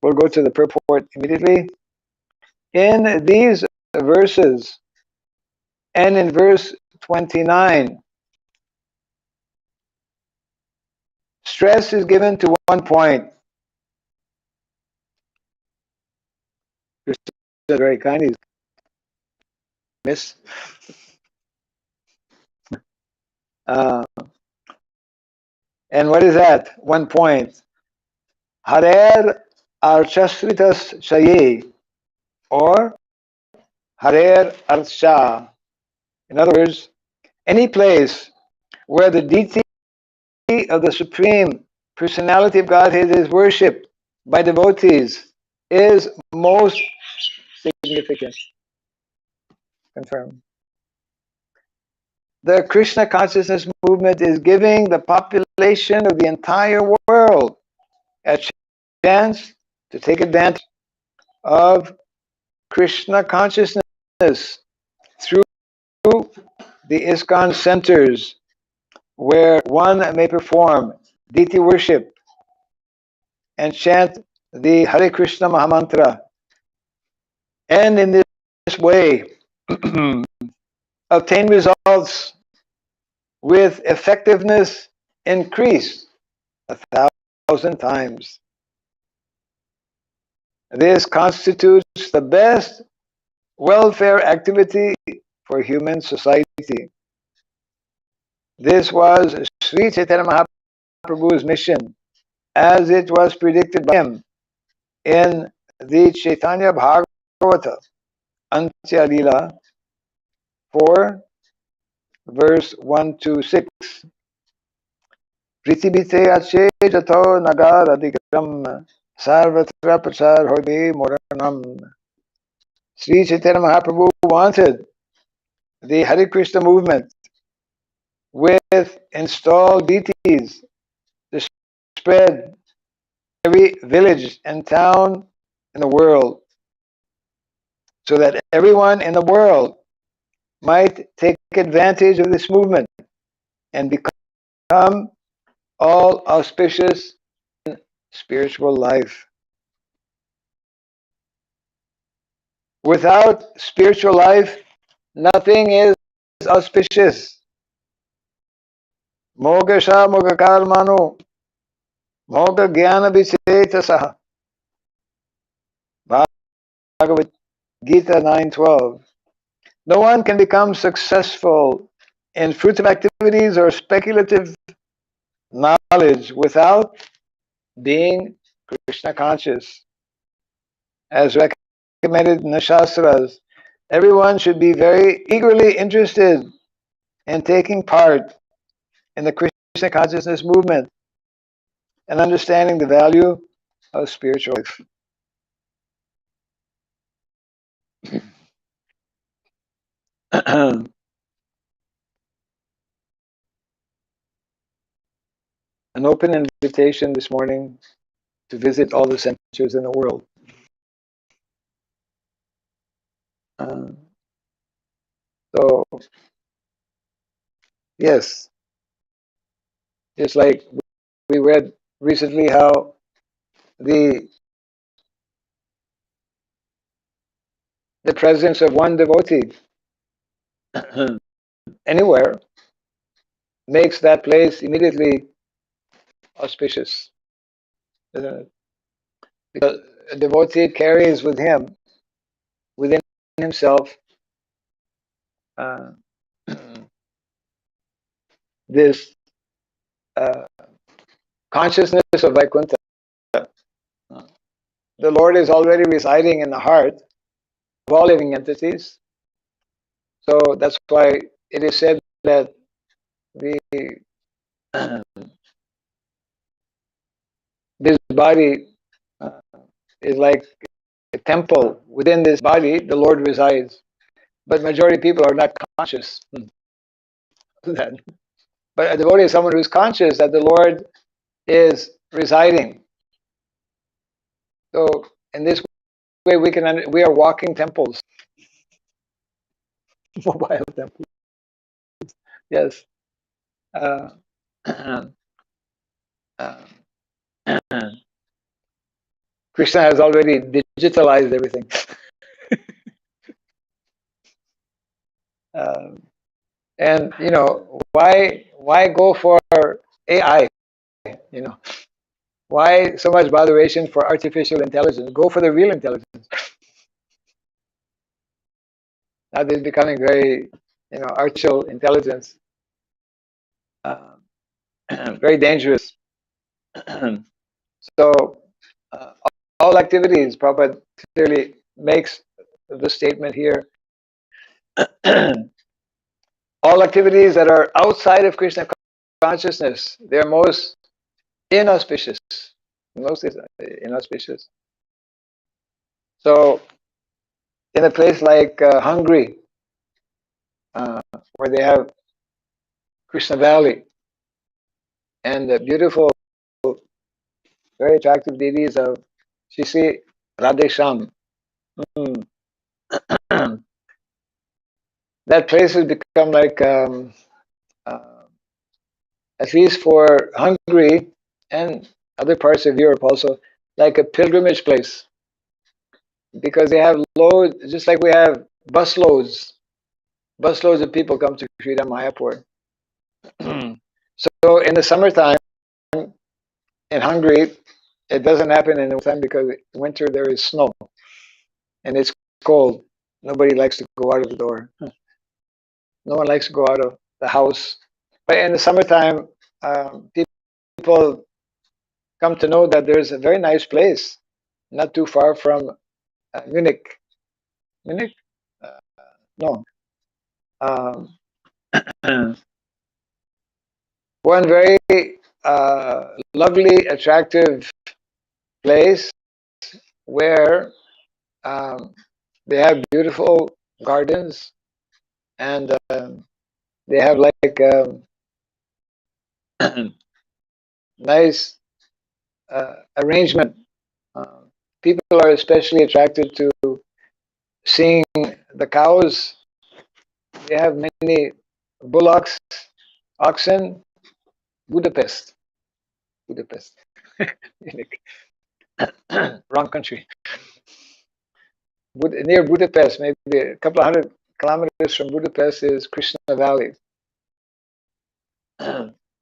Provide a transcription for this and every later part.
We'll go to the purport immediately. In these verses and in verse 29, stress is given to one point. You're very kind, miss. And what is that? One point. Harer archasritas shaye, or Harer archa. In other words, any place where the deity of the Supreme Personality of Godhead is worshipped by devotees is most significant. Confirm. The Krishna consciousness movement is giving the population of the entire world a chance to take advantage of Krishna consciousness through the ISKCON centers, where one may perform deity worship and chant the Hare Krishna Mahamantra, and in this way obtain results with effectiveness increased 1,000 times. This constitutes the best welfare activity for human society. This was Sri Chaitanya Mahaprabhu's mission, as it was predicted by him in the Chaitanya Bhagavata, Antya Lila 4, verse 1 to 6. Pritibhite ache jato nagar adikram sarvatra prachar hobe moranam. Sri Chaitanya Mahaprabhu wanted the Hare Krishna movement with installed deities to spread every village and town in the world, so that everyone in the world might take advantage of this movement and become all auspicious in spiritual life. Without spiritual life, nothing is auspicious. Mogasha mogakarmano moga jnana vicetasaha. Bhagavad Gita 9:12. No one can become successful in fruitive activities or speculative knowledge without being Krishna conscious. As recommended in the Shastras, everyone should be very eagerly interested in taking part in the Krishna consciousness movement and understanding the value of spiritual life. An open invitation this morning to visit all the centers in the world. So, yes, it's like we read recently how the presence of one devotee anywhere makes that place immediately auspicious, isn't it? Because a devotee carries within himself this consciousness of Vaikuntha. The Lord is already residing in the heart of all living entities. So that's why it is said that this body is like a temple. Within this body, the Lord resides. But majority of people are not conscious of that. But a devotee is someone who is conscious that the Lord is residing. So in this way, we are walking temples, mobile temples. Yes. Krishna has already digitalized everything. And why go for AI? Why so much botheration for artificial intelligence? Go for the real intelligence. Now this is becoming very, artificial intelligence, very dangerous. So uh, all activities, Prabhupada clearly makes the statement here. All activities that are outside of Krishna consciousness, they're most inauspicious. Most inauspicious. So in a place like Hungary, where they have Krishna Valley and the beautiful, very attractive deities of Shri Radhesham. That place has become like, at least for Hungary and other parts of Europe also, like a pilgrimage place. Because they have loads, just like we have busloads of people come to Sridham Mayapur. So in the summertime in Hungary, it doesn't happen in the time because in winter there is snow and it's cold. Nobody likes to go out of the door. No one likes to go out of the house. But in the summertime, people come to know that there's a very nice place not too far from Munich. Munich? No. Um, one very lovely, attractive place where they have beautiful gardens and they have like nice arrangement. People are especially attracted to seeing the cows. They have many bullocks, oxen. Budapest. Wrong country. Near Budapest, maybe a couple of 100 kilometers from Budapest, is Krishna Valley.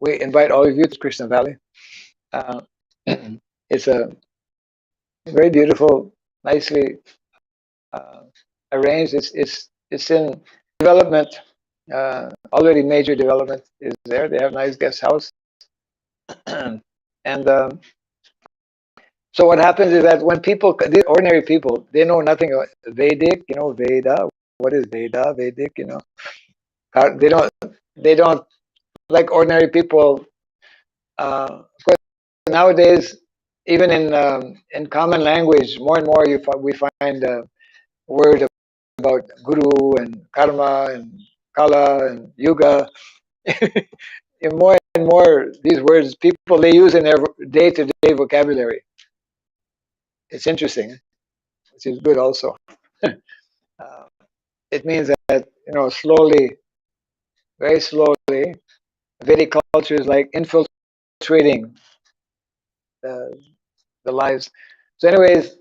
We invite all of you to Krishna Valley. It's a very beautiful, nicely arranged. It's in development. Already major development is there. They have nice guest house. And so what happens is that when people, these ordinary people, they know nothing about Vedic, Veda. What is Veda? Vedic, they don't like ordinary people. Of course, nowadays, even in common language, more and more we find a word about guru and karma and kala and yuga. And more these words people they use in their day-to-day vocabulary. It's interesting, which is good also. It means that slowly, very slowly, Vedic culture is like infiltrating the lives. So, anyways,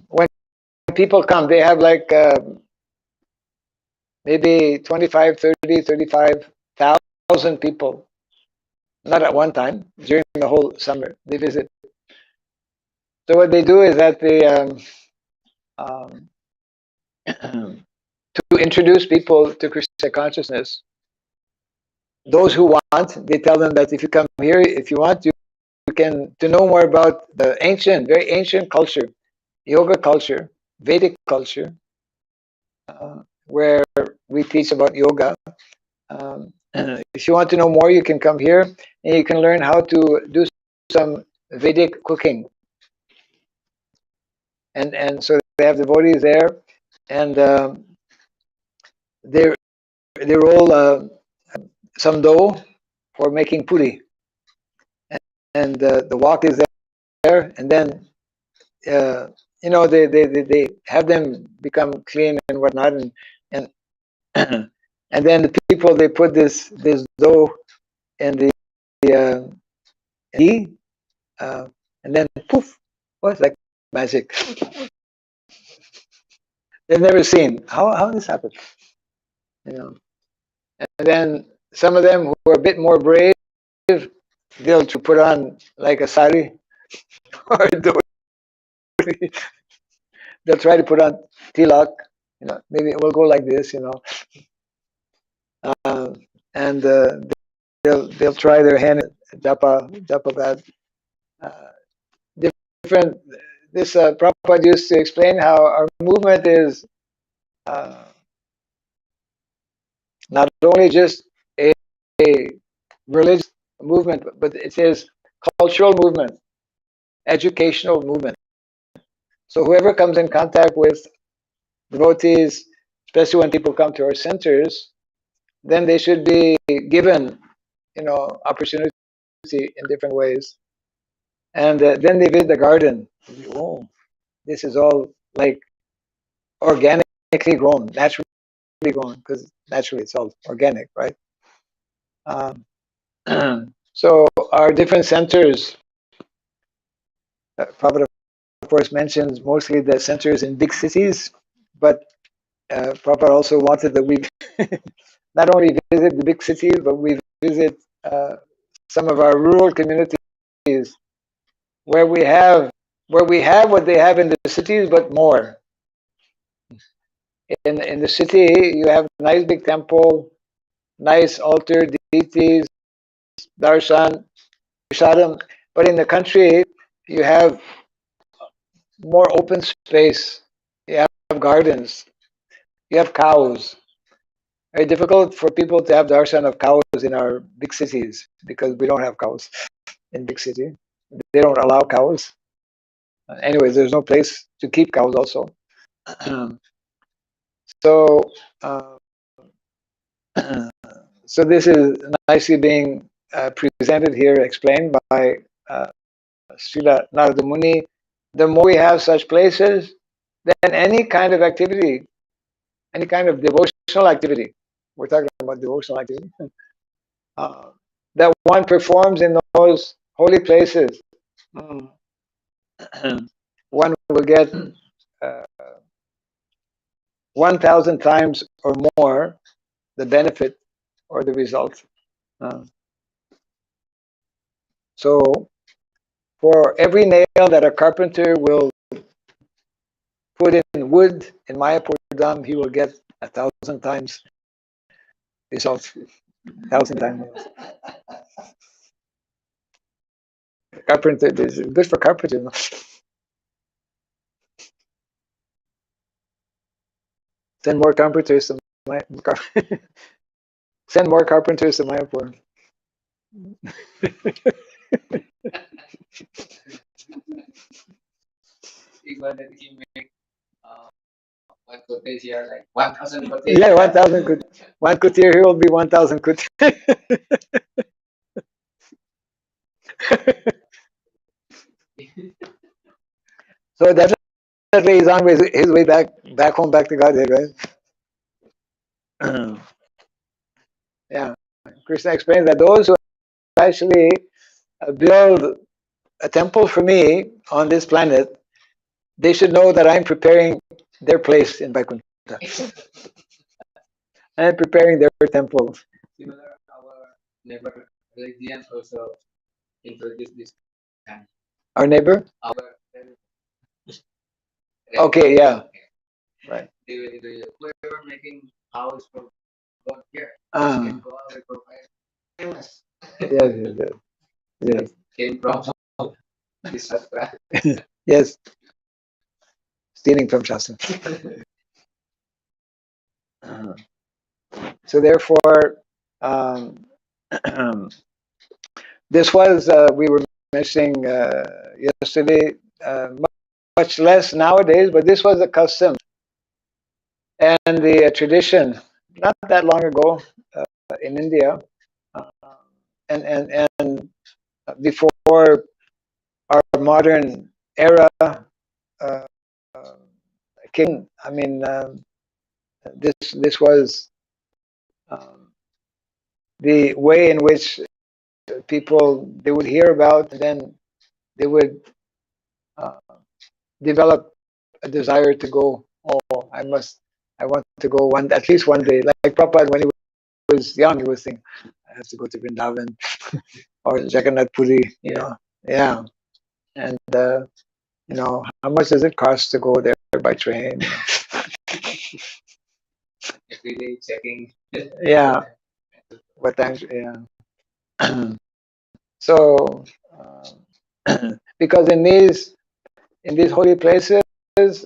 when people come, they have like maybe 25, 30, 35,000 people, not at one time, during the whole summer. They visit. So what they do is that they to introduce people to Krishna consciousness. Those who want, they tell them that if you come here, if you want, you can to know more about the ancient, very ancient culture, yoga culture, Vedic culture, where we teach about yoga. If you want to know more, you can come here and you can learn how to do some Vedic cooking. And so they have devotees there, and they roll some dough for making puri, and the wok is there, and then they have them become clean and whatnot, and and then the people they put this dough in the ghee, and then poof, it's like magic. They've never seen how this happened, you know. And then some of them who are a bit more brave, they'll put on like a sari or a dhoti. They'll try to put on tilak, you know. Maybe it will go like this, you know. And they'll try their hand at japa that. Different. This Prabhupada used to explain how our movement is not only just a religious movement, but it is cultural movement, educational movement. So whoever comes in contact with devotees, especially when people come to our centers, then they should be given, you know, opportunity in different ways. And then they visit the garden. Oh, this is all like organically grown, naturally grown, because naturally it's all organic, right? So our different centers, Prabhupada of course mentions mostly the centers in big cities, but Prabhupada also wanted that we not only visit the big cities, but we visit some of our rural communities where we have what they have in the cities, but more. In the city, you have a nice big temple, nice altar, deities, darshan, prasadam. But in the country, you have more open space. You have gardens. You have cows. Very difficult for people to have darshan of cows in our big cities because we don't have cows in big city. They don't allow cows. Anyways, there's no place to keep cows also. So, uh, so this is nicely being presented here, explained by Srila Narada Muni. The more we have such places, then any kind of activity, any kind of devotional activity, we're talking about devotional activity, that one performs in those holy places, one will get 1,000 times or more the benefit or the result. So for every nail that a carpenter will put in wood in Mayapur Dham, he will get 1,000 times result. 1,000 times. Carpenter is good for carpenters. No? Send more carpenters to send more carpenters to Mayapur. One could here like 1,000 could Yeah, 1,000 could. One kutir here will be 1,000 kutir. So definitely he's on his way back home, back to Godhead, right? Yeah. Krishna explains that those who actually build a temple for me on this planet, they should know that I'm preparing their place in Vaikuntha. I'm preparing their temple. Similar, our neighbor religion also introduced this kind. Our neighbor? Our Okay, yeah. Right. whoever making house for God here Ah, can go out and provide famous. yes. Yes. Came from this Shastra. Yes. Stealing from Shastra. So therefore, um, this was we were mentioning yesterday, much less nowadays, but this was a custom and the tradition not that long ago in India, uh, and before our modern era uh, came. I mean, this was um, the way in which people they would hear about, and then they would develop a desire to go. Oh, I want to go at least one day. Like Prabhupada, when he was young, he was thinking, I have to go to Vrindavan or Jagannath Puri, you know. Yeah. And, how much does it cost to go there by train? Every day checking. Yeah. What time? Yeah. So, because in these holy places,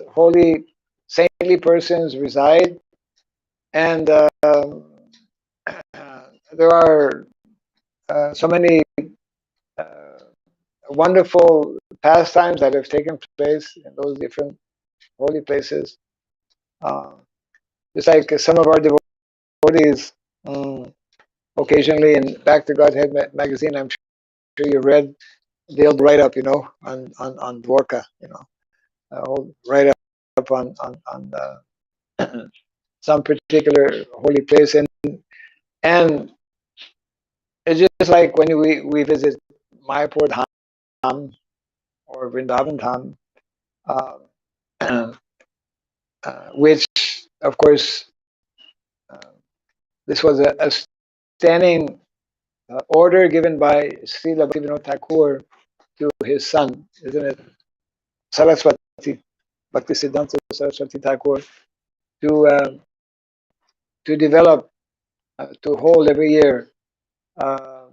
holy saintly persons reside, and there are so many uh, wonderful pastimes that have taken place in those different holy places. Uh, just like some of our devotees, occasionally in Back to Godhead magazine, I'm sure you read the old write up, on Dwarka, old write up on some particular holy place, and it's just like when we visit Mayapur Dham or Vrindavan Dham, uh, which of course uh, this was a standing order given by Srila Bhaktivinoda Thakur to his son, isn't it? Saraswati, Bhaktisiddhanta Saraswati Thakur, to uh, to develop, to hold every year uh,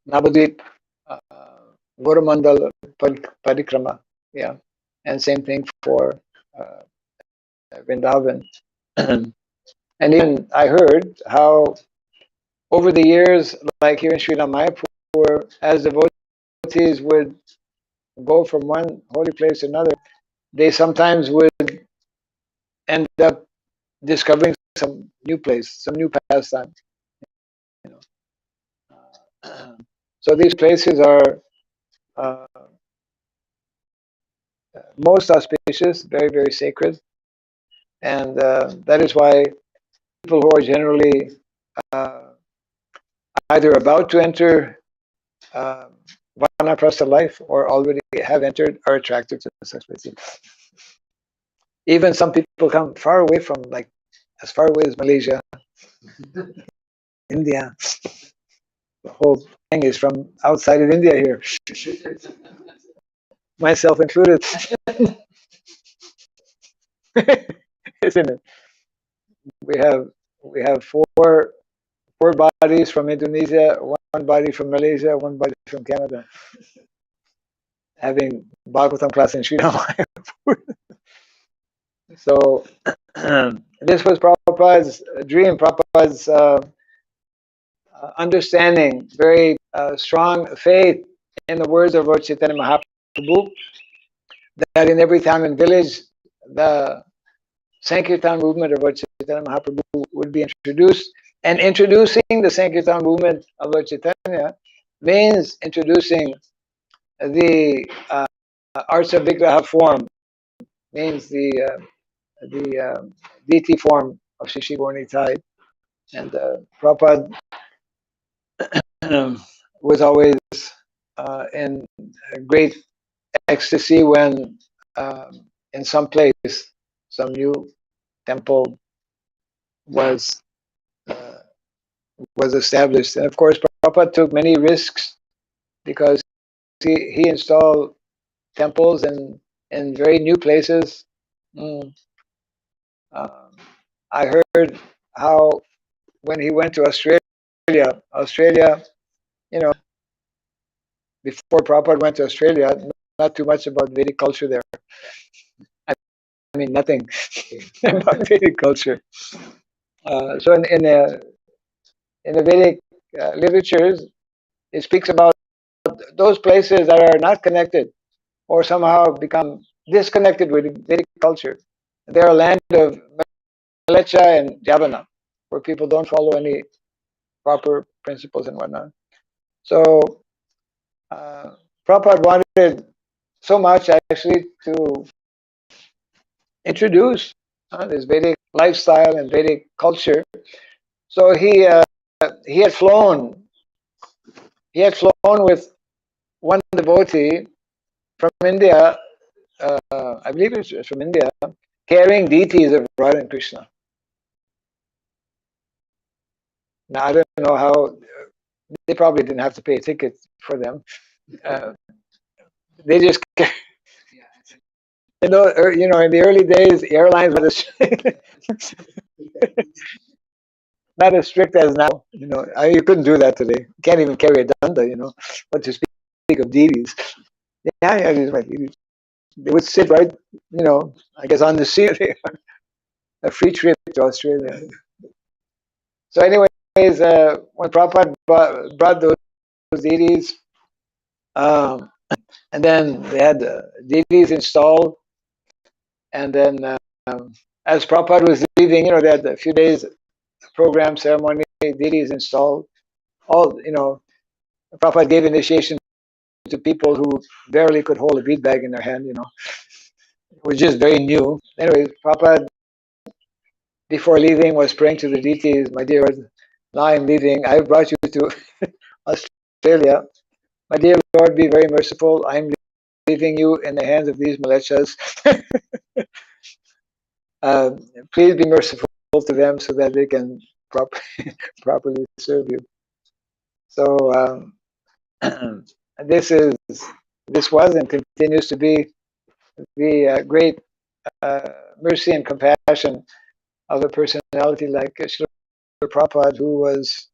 Navadvip, uh, Goromandal Parikrama, yeah, and same thing for uh, Vrindavan. And even I heard how over the years, like here in Sridham Mayapur, as devotees would go from one holy place to another, they sometimes would end up discovering some new place, some new pastime. You know. So these places are uh, most auspicious, very, very sacred, and that is why people who are generally uh, either about to enter uh, Vanaprastha life or already have entered are attracted to such places. Even some people come far away from, like, as far away as Malaysia, India. The whole thing is from outside of India here, myself included. Isn't it? We have four bodies from Indonesia, one body from Malaysia, one body from Canada, having Bhagavatam class in Sri Lanka. So this was Prabhupada's dream, Prabhupada's understanding, very strong faith in the words of Lord Chaitanya Mahaprabhu, that in every town and village, the Sankirtan movement of Lord Chaitanya Mahaprabhu would be introduced. And introducing the Sankirtan movement of Lord Chaitanya means introducing the arts of Vigraha form, means the deity form of Shishi Gornitai. And Prabhupada was always in great ecstasy when in some place, some new temple was uh, was established. And of course, Prabhupada took many risks because he installed temples in very new places. Mm. Um, I heard how when he went to Australia, you know, before Prabhupada went to Australia, not too much about Vedic culture there. I mean, nothing about Vedic culture. So in the Vedic literatures, it speaks about those places that are not connected or somehow become disconnected with Vedic culture. They're a land of Malecha and Javana, where people don't follow any proper principles and whatnot. So Prabhupada wanted so much actually to introduce this Vedic lifestyle and Vedic culture. So he had flown with one devotee from India I believe it's from India, carrying deities of Radha and Krishna. Now I don't know how they probably didn't have to pay a ticket for them. Uh, they just, in the early days, airlines were not as strict as now. You couldn't do that today. You can't even carry a danda. But to speak of deities, yeah, these are my deities. They would sit right, I guess on the sea. A free trip to Australia. So, anyways, when Prabhupada brought those deities, um, and then they had deities installed, and then as Prabhupada was leaving, they had a few days program ceremony, deities installed. All Prabhupada gave initiation to people who barely could hold a bead bag in their hand. It was just very new. Anyways, Prabhupada, before leaving, was praying to the deities, my dear Lord, now I'm leaving. I brought you to Australia. My dear Lord, be very merciful. I'm leaving you in the hands of these militias. uh, Please be merciful to them so that they can properly serve you. So this was and continues to be the great mercy and compassion of a personality like Srila Prabhupada, who was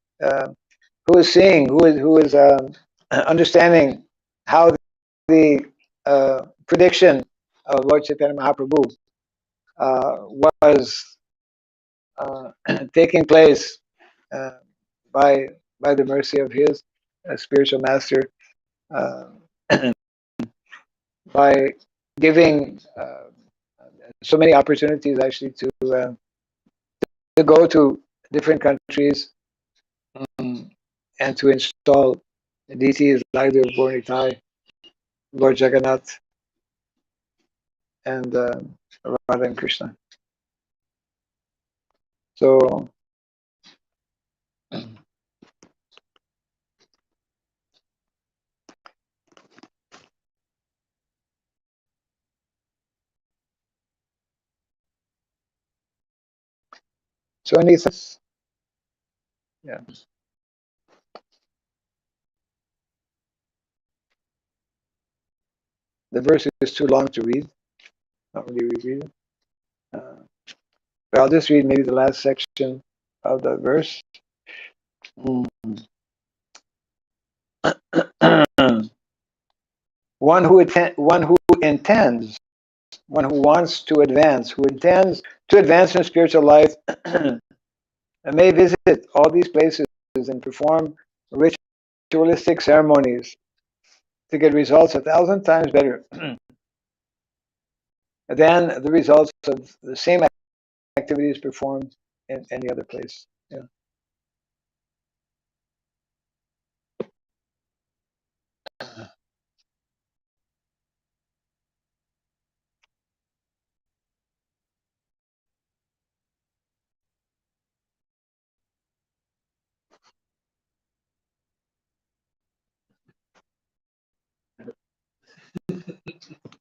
seeing, who was understanding how the prediction of Lord Chaitanya Mahaprabhu was taking place uh, by the mercy of his spiritual master, uh, by giving so many opportunities actually to go to different countries, and to install deities like the Bornitai, Lord Jagannath, and Radha and Krishna. So any sense? Yeah. The verse is too long to read. Not really read it. But I'll just read maybe the last section of the verse. One who intends, one who wants to advance, who intends to advance in spiritual life, may visit all these places and perform ritualistic ceremonies to get results 1,000 times better than the results of the same activities performed in any other place. Yeah.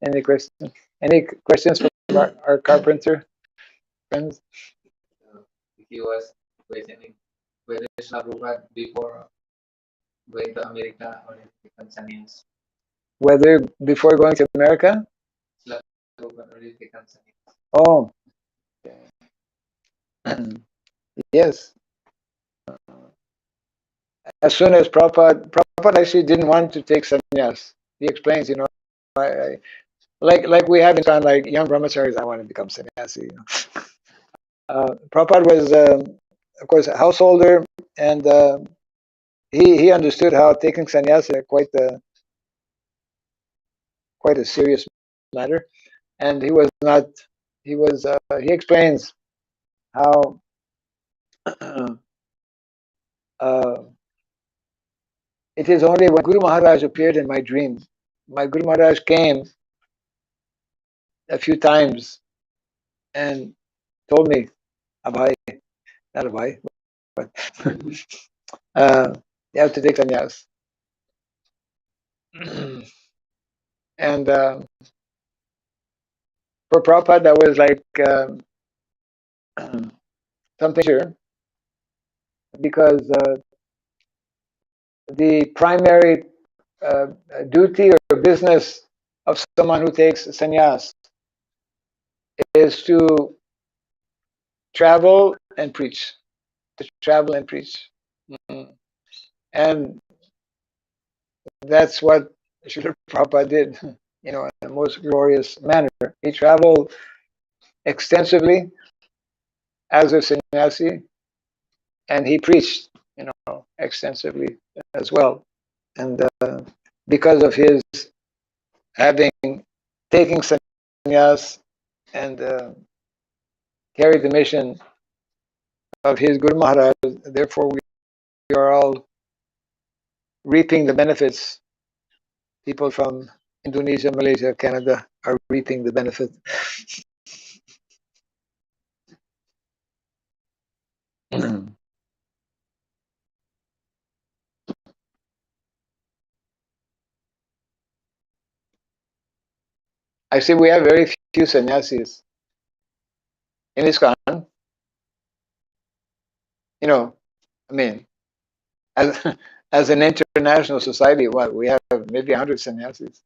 Any questions? Any questions from our carpenter friends? He was questioning whether Srila Prabhupada before going to America or become sannyas. Whether before going to America? Srila Prabhupada already become sannyas. Oh, yes. As soon as Prabhupada actually didn't want to take sannyas. He explains, I like we have in Japan, like young brahmacharis, I want to become sannyasi. Prabhupada was, of course, a householder, and he understood how taking sannyasa quite a serious matter, and he was not. He explains how uh, it is only when Guru Maharaj appeared in my dream. My Guru Maharaj came a few times and told me, Abhay, not Abhay, but you have to take sannyas. And For Prabhupada, that was like something major, because the primary uh, duty or business of someone who takes sannyas is to travel and preach. To travel and preach. Mhm. And that's what Srila Prabhupada did, in a most glorious manner. He traveled extensively as a sannyasi, and he preached, extensively as well. And because of his having taking sannyas and carried the mission of his Guru Maharaj, therefore we are all reaping the benefits. People from Indonesia, Malaysia, Canada are reaping the benefit. I see we have very few sannyasis in ISKCON. I mean, as as an international society, what we have maybe 100 sannyasis.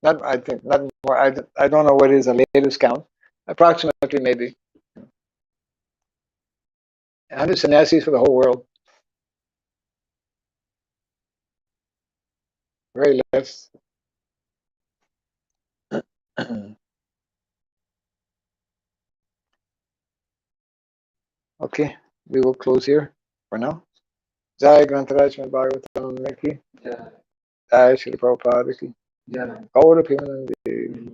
Not, I think, not more. I don't know what is the latest count. Approximately, maybe 100 sannyasis for the whole world. Very less. Okay, we will close here for now. Jai Grantaraj Bhagavatam Meki. Yeah. Jai Shri Prabhupada Ki. Yeah. Gaura Premanandi.